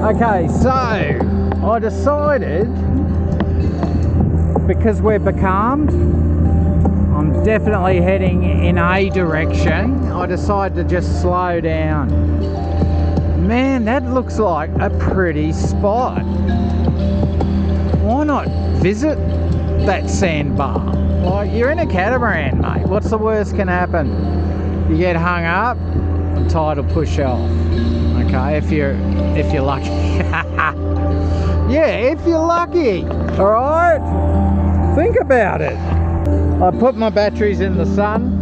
Okay, so I decided, because we're becalmed, I'm definitely heading in a direction. I decided to just slow down. Man, that looks like a pretty spot. Why not visit that sandbar? Like, you're in a catamaran, mate. What's the worst can happen? You get hung up, the tide will push off. Okay, if you're lucky. Yeah, if you're lucky. All right, think about it. I put my batteries in the sun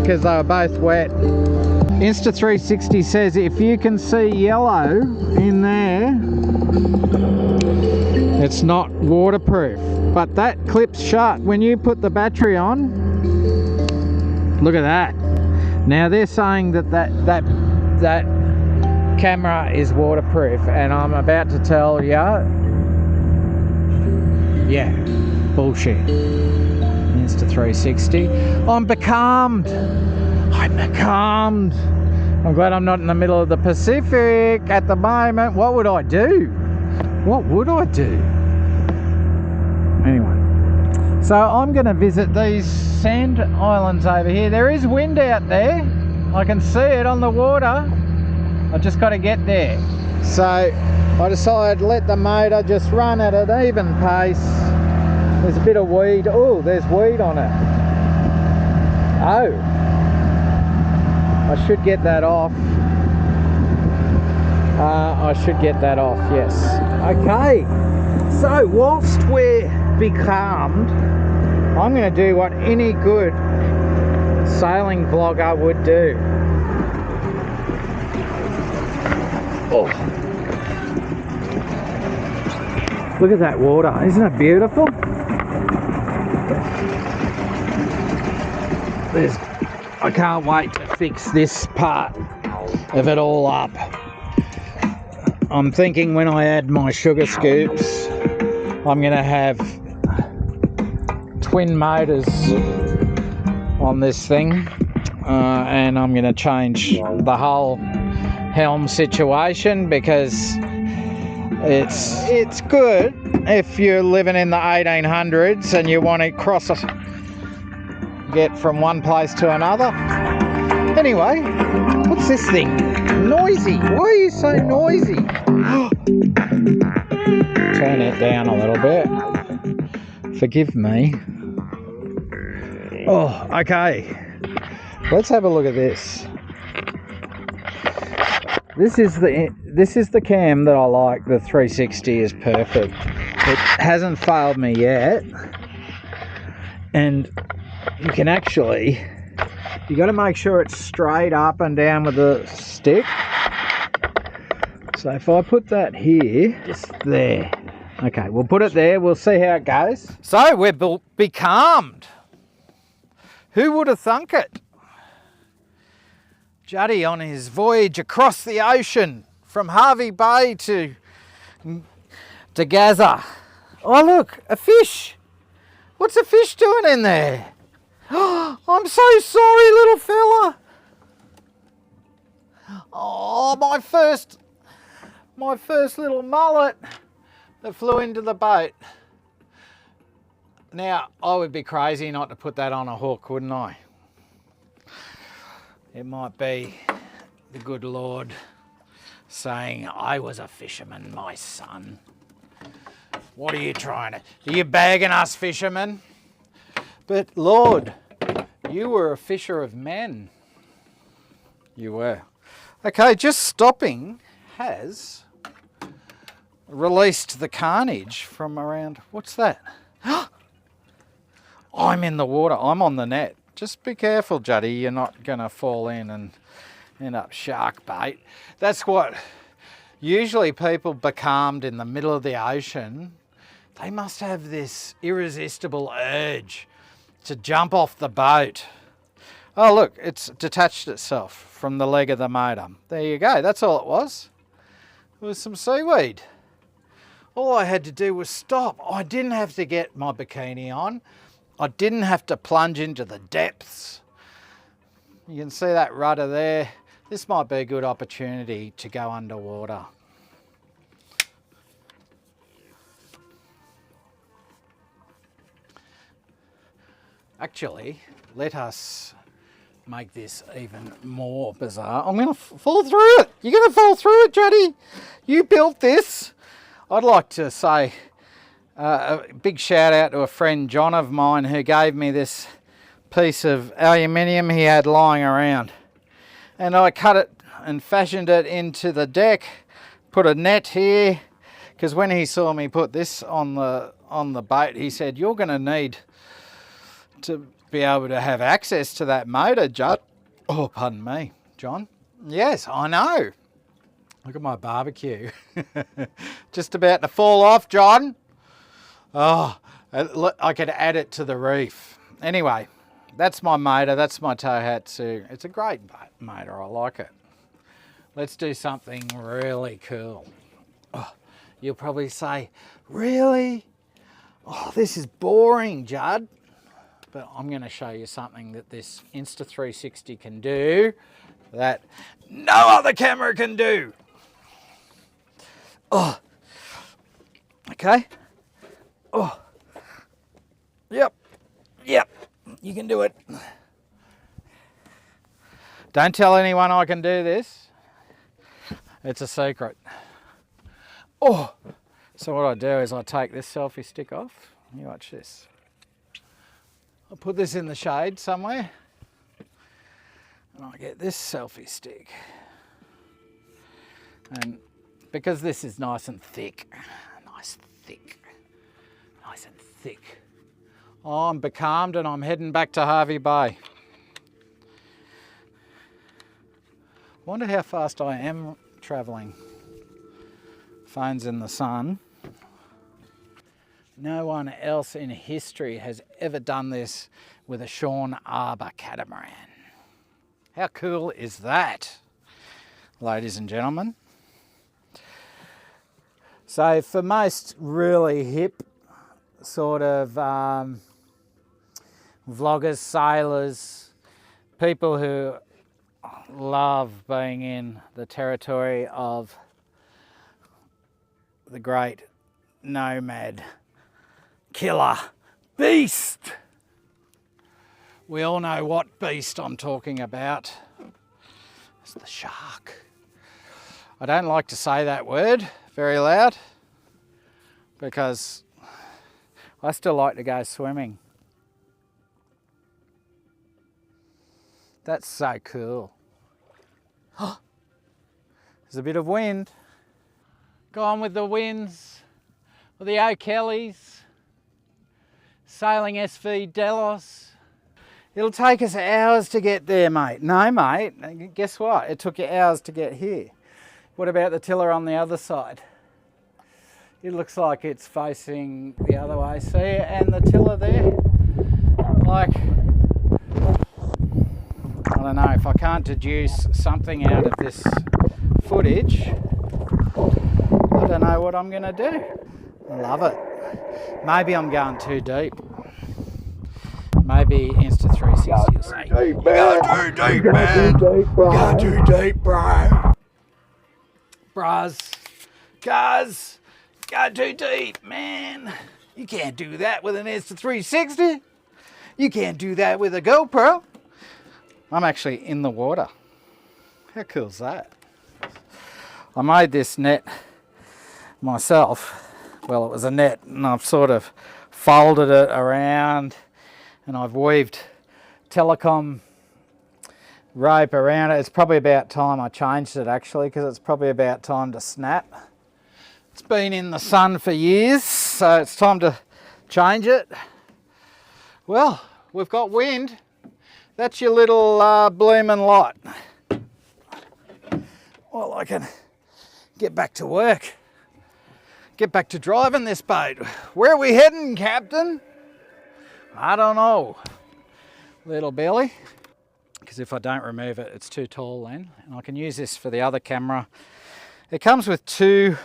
because they were both wet. Insta360 says if you can see yellow in there, it's not waterproof, but that clips shut when you put the battery on. Look at that. Now they're saying that camera is waterproof, and I'm about to tell you, yeah, bullshit. Insta360. I'm becalmed. I'm becalmed. I'm glad I'm not in the middle of the Pacific at the moment. What would I do? What would I do? Anyway, so I'm going to visit these sand islands over here. There is wind out there. I can see it on the water. I just got to get there. So I decided to let the motor just run at an even pace. There's a bit of weed. Oh, there's weed on it. Oh, I should get that off. I should get that off, yes. Okay, so whilst we're becalmed, I'm going to do what any good sailing vlogger would do. Oh, look at that water. Isn't it beautiful? I can't wait to fix this part of it all up. I'm thinking when I add my sugar scoops, I'm going to have twin motors on this thing, and I'm going to change the whole helm situation, because it's good if you're living in the 1800s and you want to get from one place to another. Anyway, what's this thing? Noisy. Why are you so noisy? Turn it down a little bit. Forgive me. Oh, okay. Let's have a look at this. This is the cam that I like. The 360 is perfect. It hasn't failed me yet. And you can actually, you got to make sure it's straight up and down with the stick. So if I put that here, just there. Okay, we'll put it there. We'll see how it goes. So we're becalmed. Who would have thunk it? Juddy on his voyage across the ocean from Harvey Bay to Gaza. Oh look, a fish. What's a fish doing in there? I'm so sorry, little fella. Oh, my first little mullet that flew into the boat. Now, I would be crazy not to put that on a hook, wouldn't I? It might be the good Lord saying, I was a fisherman, my son. What are you trying to... Are you bagging us, fishermen? But Lord, you were a fisher of men. You were. Okay, just stopping has released the carnage from around... What's that? I'm in the water. I'm on the net. Just be careful, Juddy. You're not going to fall in and end up shark bait. That's what usually people becalmed in the middle of the ocean, they must have this irresistible urge to jump off the boat. Oh, look, it's detached itself from the leg of the motor. There you go. That's all it was. It was some seaweed. All I had to do was stop. I didn't have to get my bikini on. I didn't have to plunge into the depths. You can see that rudder there. This might be a good opportunity to go underwater. Actually, let us make this even more bizarre. I'm going to fall through it. You're going to fall through it, Juddy. You built this. I'd like to say a big shout out to a friend, John of mine, who gave me this piece of aluminium he had lying around. And I cut it and fashioned it into the deck, put a net here, because when he saw me put this on the boat, he said, you're going to need to be able to have access to that motor, Judd. Oh, pardon me, John. Yes, I know. Look at my barbecue. Just about to fall off, John. Oh, I could add it to the reef. Anyway, that's my motor. That's my Tohatsu. It's a great motor. I like it. Let's do something really cool. Oh, you'll probably say, really? Oh, this is boring, Judd. But I'm going to show you something that this Insta360 can do that no other camera can do. Oh, okay. Oh, yep, you can do it. Don't tell anyone I can do this. It's a secret. Oh, so what I do is I take this selfie stick off. You watch this. I'll put this in the shade somewhere. And I get this selfie stick. And because this is nice and thick, I'm becalmed and I'm heading back to Harvey Bay. Wonder how fast I am travelling. Phone's in the sun. No one else in history has ever done this with a Sean Arbor catamaran. How cool is that, ladies and gentlemen? So for most really hip sort of vloggers, sailors, people who love being in the territory of the great nomad killer beast. We all know what beast I'm talking about. It's the shark. I don't like to say that word very loud because I still like to go swimming. That's so cool. There's a bit of wind. Gone with the winds, with the O'Kellys, sailing SV Delos. It'll take us hours to get there, mate. No, mate, guess what? It took you hours to get here. What about the tiller on the other side? It looks like it's facing the other way. See, and the tiller there? Like, I don't know, if I can't deduce something out of this footage, I don't know what I'm going to do. I love it. Maybe I'm going too deep. Maybe Insta360 will say, you go too deep, man. You go too deep, bro. Bros, cars, go too deep, man. You can't do that with an Insta360. You can't do that with a GoPro. I'm actually in the water. How cool is that? I made this net myself. Well, it was a net and I've sort of folded it around and I've weaved telecom rope around it. It's probably about time I changed it actually, because it's probably about time to snap. It's been in the sun for years, so it's time to change it. Well, we've got wind. That's your little blooming lot. Well, I can get back to work. Get back to driving this boat. Where are we heading, Captain? I don't know, little Billy. Because if I don't remove it, it's too tall then. And I can use this for the other camera. It comes with two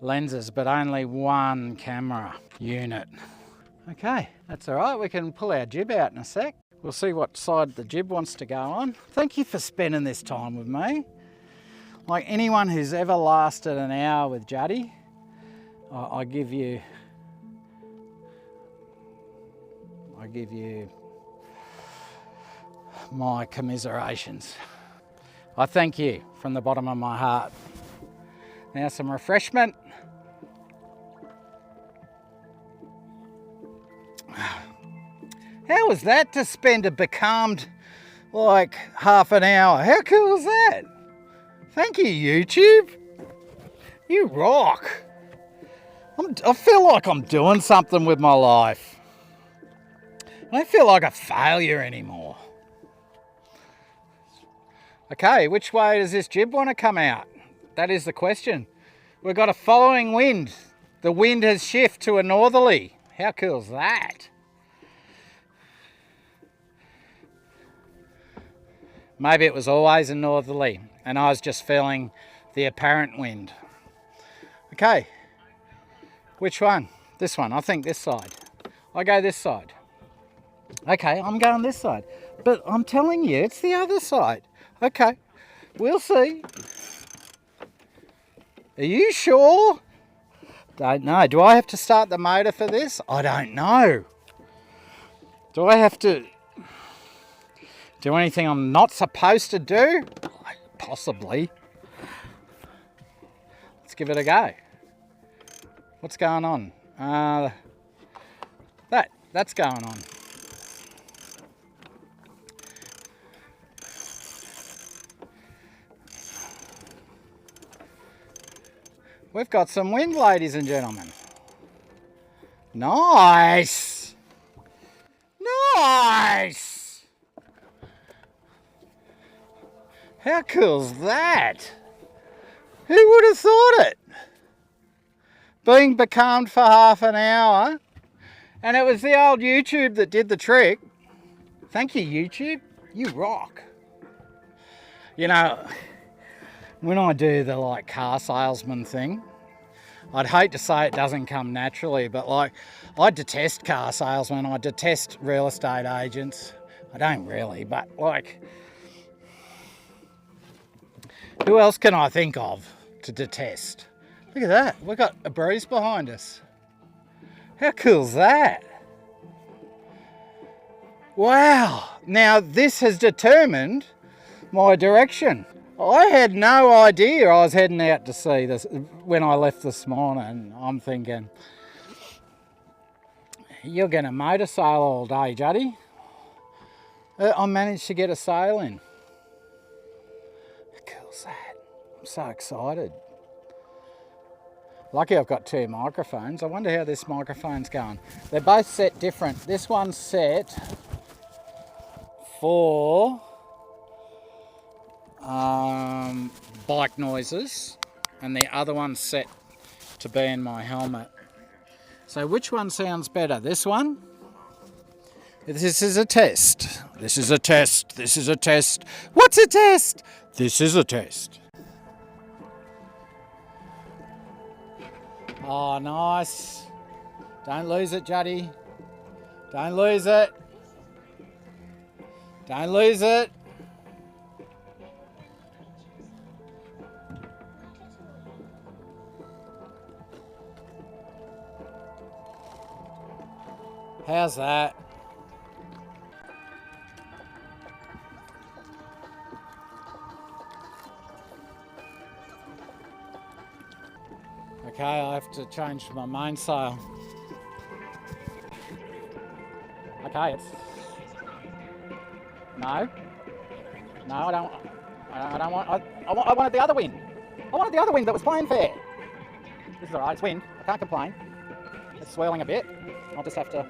lenses, but only one camera unit. Okay, that's all right. We can pull our jib out in a sec. We'll see what side the jib wants to go on. Thank you for spending this time with me. Like anyone who's ever lasted an hour with Juddy, I give you my commiserations. I thank you from the bottom of my heart. Now some refreshment. How was that to spend a becalmed like half an hour? How cool was that? Thank you, YouTube. You rock. I feel like I'm doing something with my life. I don't feel like a failure anymore. Okay, which way does this jib want to come out? That is the question. We've got a following wind. The wind has shifted to a northerly. How cool is that? Maybe it was always a northerly and I was just feeling the apparent wind. Okay, which one? This one. I think this side. I go this side. Okay, I'm going this side. But I'm telling you, it's the other side. Okay, we'll see. Are you sure? Don't know. Do I have to start the motor for this? I don't know. Do I have to do anything I'm not supposed to do? Possibly. Let's give it a go. What's going on? That's going on. We've got some wind, ladies and gentlemen. Nice! Nice! How cool's that? Who would have thought it? Being becalmed for half an hour, and it was the old YouTube that did the trick. Thank you, YouTube. You rock. You know, when I do the like car salesman thing, I'd hate to say it doesn't come naturally, but like I detest car salesmen, I detest real estate agents. I don't really, but like, who else can I think of to detest? Look at that, we've got a breeze behind us. How cool's that? Wow, now this has determined my direction. I had no idea I was heading out to sea this when I left this morning. I'm thinking, you're going to motor sail all day, Juddy. I managed to get a sail in. How cool's that? I'm so excited. Lucky I've got two microphones. I wonder how this microphone's going. They're both set different. This one's set for bike noises, and the other one's set to be in my helmet. So which one sounds better? This one? This is a test. This is a test. This is a test. What's a test? This is a test. Oh, nice. Don't lose it, Juddy. Don't lose it. Don't lose it. How's that? Okay, I have to change my mainsail. Okay, it's... No, I don't want... I wanted the other wind. I wanted the other wind that was playing fair. This is alright, it's wind. I can't complain. It's swirling a bit. I'll just have to...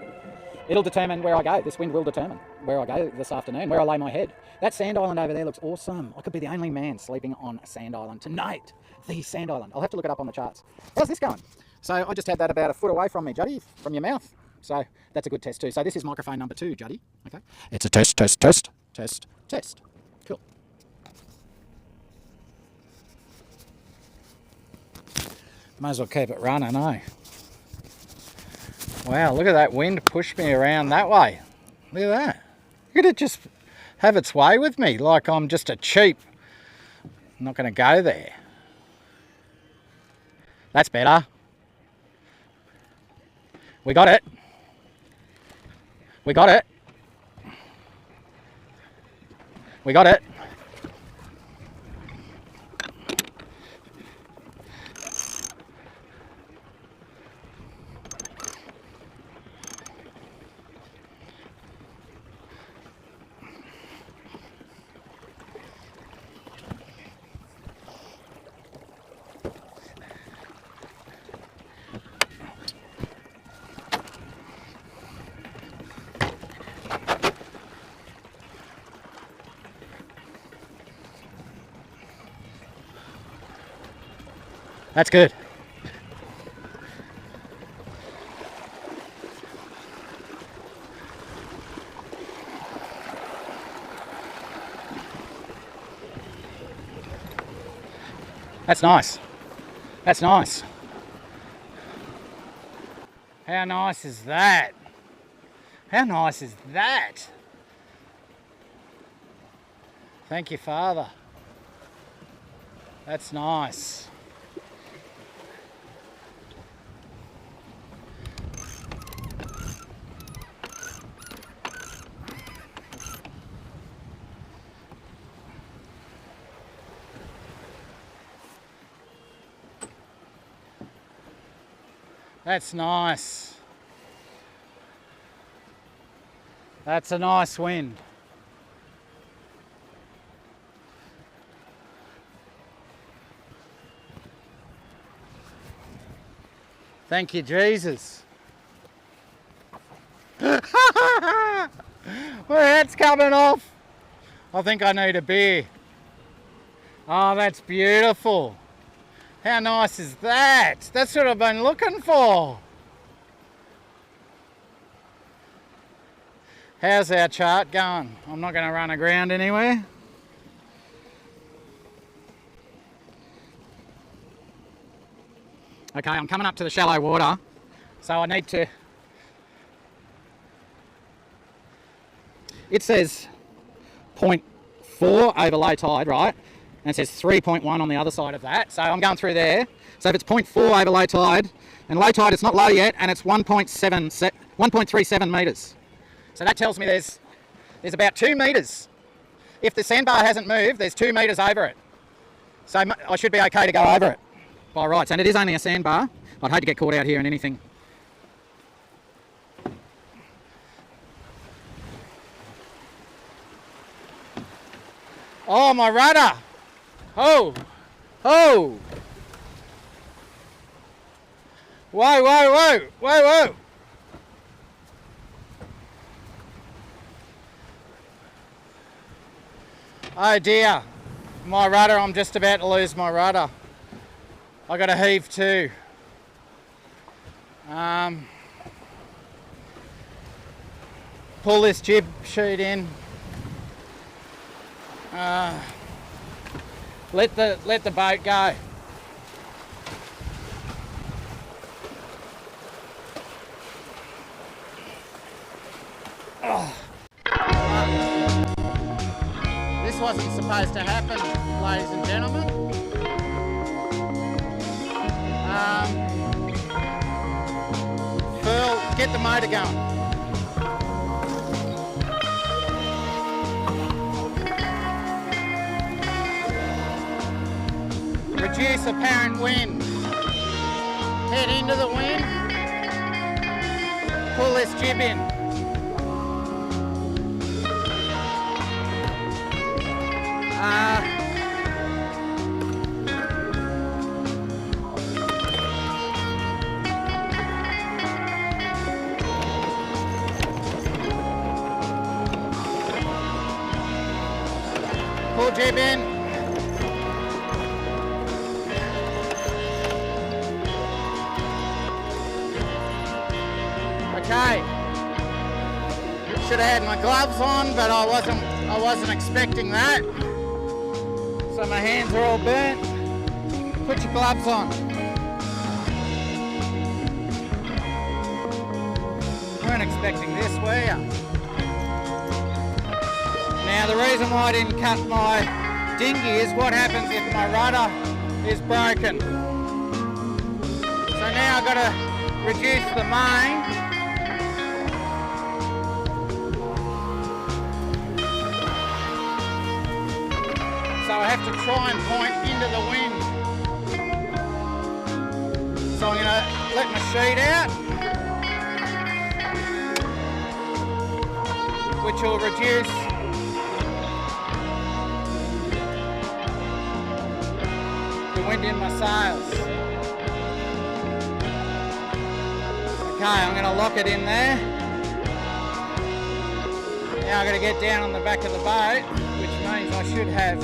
It'll determine where I go. This wind will determine where I go this afternoon, where I lay my head. That sand island over there looks awesome. I could be the only man sleeping on a sand island tonight. The sand island. I'll have to look it up on the charts. How's this going? So I just had that about a foot away from me, Juddy, from your mouth. So that's a good test too. So this is microphone number 2, Juddy. Okay. It's a test, test, test, test, test. Cool. Might as well keep it running, eh? Wow, look at that wind push me around that way. Look at that. Look at it just have its way with me like I'm just a cheap. I'm not going to go there. That's better. We got it. We got it. We got it. That's good. That's nice. That's nice. How nice is that? How nice is that? Thank you, Father. That's nice. That's nice. That's a nice wind. Thank you, Jesus. Well, that's coming off. I think I need a beer. Oh, that's beautiful. How nice is that? That's what I've been looking for. How's our chart going? I'm not going to run aground anywhere. Okay, I'm coming up to the shallow water, so I need to... It says 0.4 over low tide, right? And it says 3.1 on the other side of that. So I'm going through there. So if it's 0.4 over low tide, and low tide it's not low yet, and it's 1.37 metres. So that tells me there's about 2 metres. If the sandbar hasn't moved, there's 2 metres over it. So I should be okay to go over it by rights. And it is only a sandbar. I'd hate to get caught out here in anything. Oh, my rudder! Oh! Oh! Whoa, whoa, whoa! Whoa, whoa! Oh dear, my rudder, I'm just about to lose my rudder. I got to heave too. Pull this jib sheet in. Let the boat go. Oh. This wasn't supposed to happen, ladies and gentlemen. Pearl, get the motor going. Reduce apparent wind. Head into the wind. Pull this jib in. Pull jib in. Okay. Should have had my gloves on, but I wasn't expecting that. So my hands are all burnt. Put your gloves on. Weren't expecting this, were you? Now the reason why I didn't cut my dinghy is what happens if my rudder is broken. So now I've got to reduce the main So I have to try and point into the wind. So I'm going to let my sheet out, which will reduce the wind in my sails. Okay, I'm going to lock it in there. Now I'm going to get down on the back of the boat, which means I should have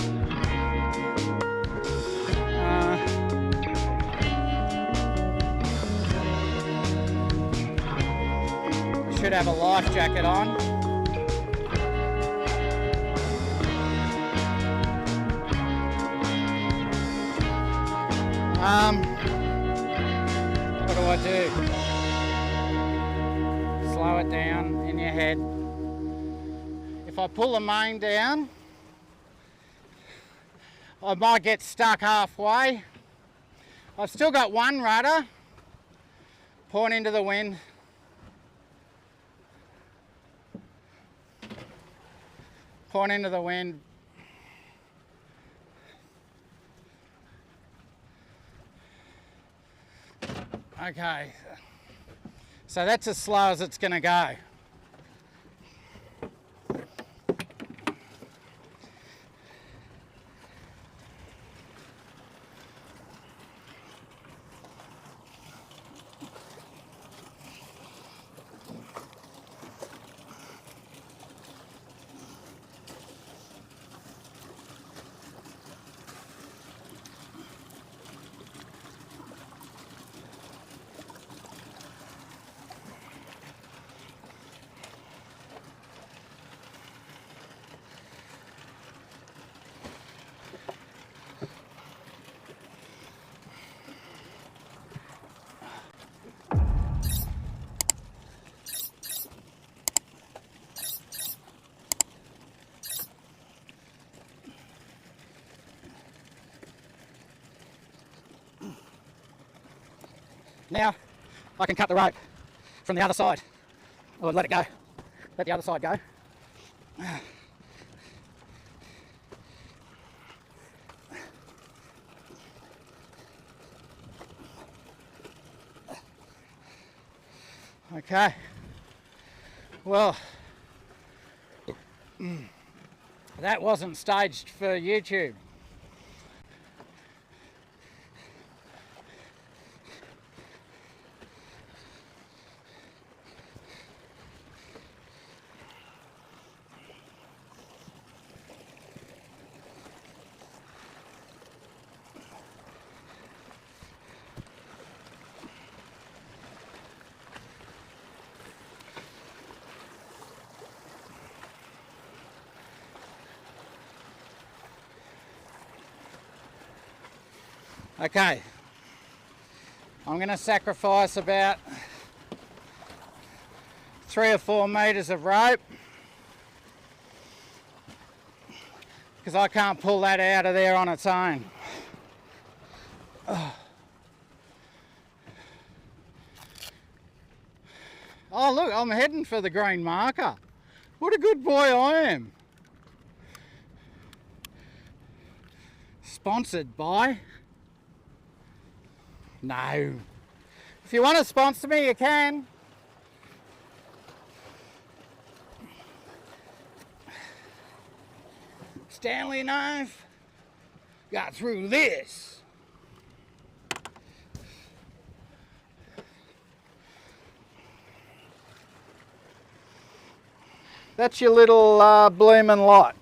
a life jacket on. What do I do? Slow it down in your head. If I pull the main down, I might get stuck halfway. I've still got one rudder. Point into the wind. Point into the wind. Okay, so that's as slow as it's going to go. Now I can cut the rope from the other side, or let it go, let the other side go. Okay, well, that wasn't staged for YouTube. Okay, I'm going to sacrifice about 3 or 4 metres of rope because I can't pull that out of there on its own. Oh look, I'm heading for the green marker. What a good boy I am. Sponsored by... No. If you want to sponsor me, you can. Stanley knife. Got through this. That's your little blooming lot.